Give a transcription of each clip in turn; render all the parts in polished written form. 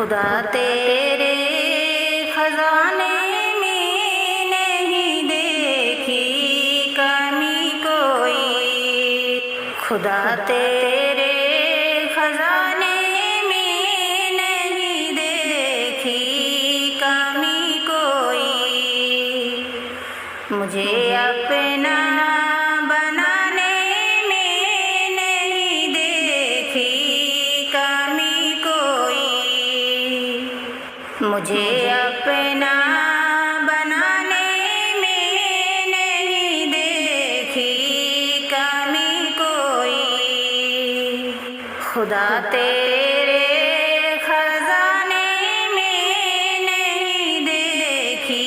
खुदा तेरे खजाने में नहीं देखी कमी कोई। खुदा तेरे खजाने में नहीं देखी कमी कोई। मुझे अपना बनाने में नहीं देखी कमी कोई। मुझे अपना बनाने में नहीं देखी कमी कोई। खुदा तेरे खजाने में नहीं देखी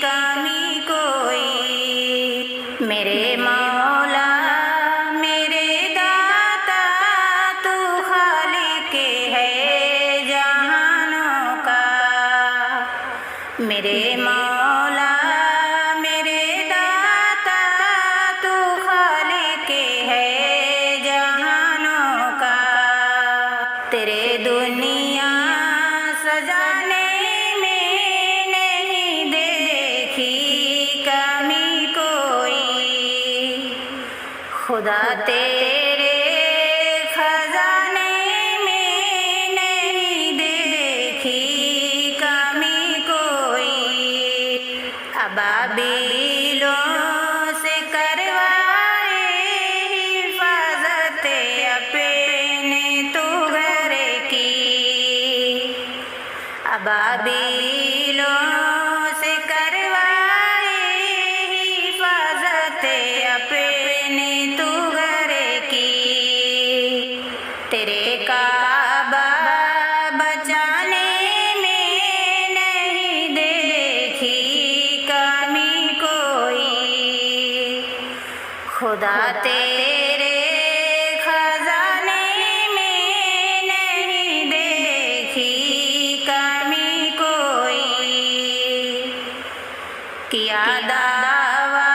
कमी कोई। मेरे मौला मेरे दाता तू खालिक है जहानों का। मेरे मौला मेरे दाता तू खालिक है जहानों का। तेरे दुनिया सजाने में नहीं देखी कमी कोई। खुदा तेरे खजाने में नहीं देखी कमी कोई। अबाबिलों से करवाए हिफाजत अपने तू घर की। अबाबिलों से करवाए हिफाजत अपने तू घर की। तेरे काबा बचाने में नहीं देखी कमी कोई। खुदा तेरे खजाने में नहीं देखी कमी कोई। किया दावा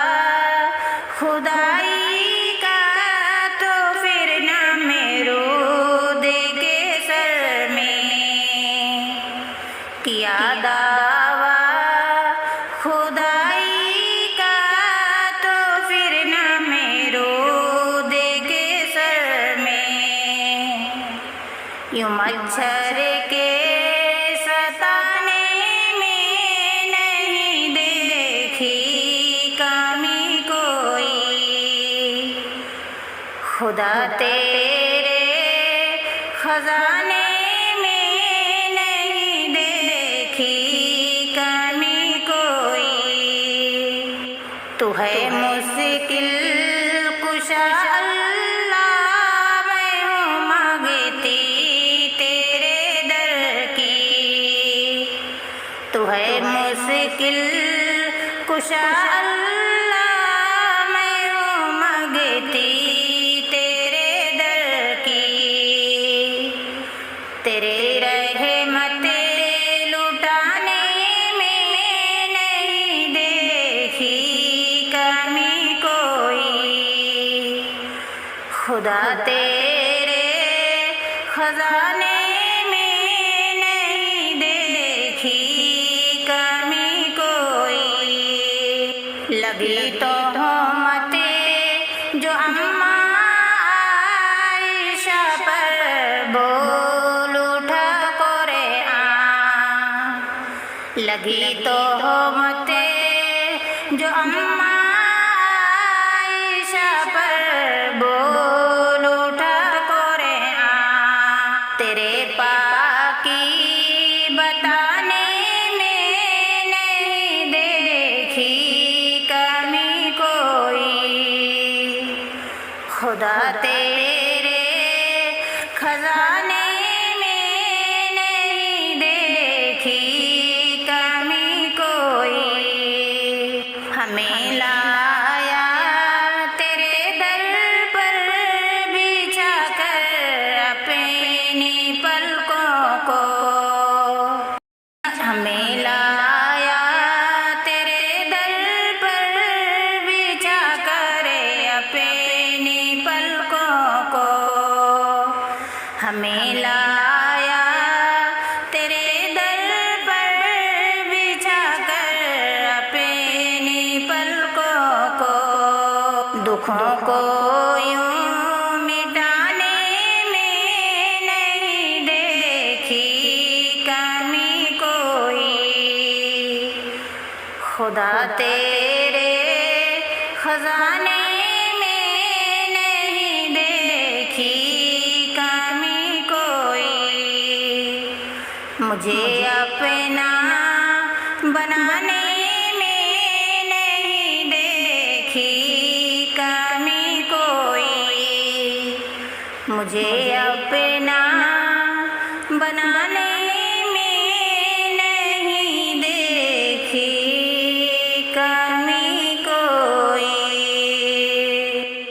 खुदाई का तो फिर न मेरूद के सर में। किया दावा खुदाई का तो फिर न मेरूद के सर में। यूं मच्छर के सताने में नहीं देखी कमी कोई। खुदा तेरे खजाने में नहीं देखी कमी कोई। तू है मुश्किल कुशा अल्लाह मैं हूँ मांगती तेरे दर की। तू है मुश्किल कुशा अल्लाह मैं हूँ मांगती तेरे दर की। तेरे रहमत लुटाने में नहीं देखी कमी कोई। खुदा तेरे खजाने में नहीं देखी कमी कोई। लगी तो मत जो अम्मा आयशा पर बोल उठा कुरआन। लगी तो मत जो अम्मा आयशा पर बोल उठा कुरआन। तेरे पाकी बताने में नहीं देखी कमी कोई। खुदा तेरे खजाने में नहीं देखी कमी कोई। हमें लाया तेरे दर पर बिछा कर अपनी पलकों को। हमें लाया तेरे दर पर बिछा कर अपनी पलकों को। हमें लाया दुखों को यूं मिटाने में नहीं देखी कमी कोई। खुदा तेरे खजाने में नहीं देखी कमी कोई। मुझे अपना बनाने में नहीं देखी कमी कोई। मुझे अपना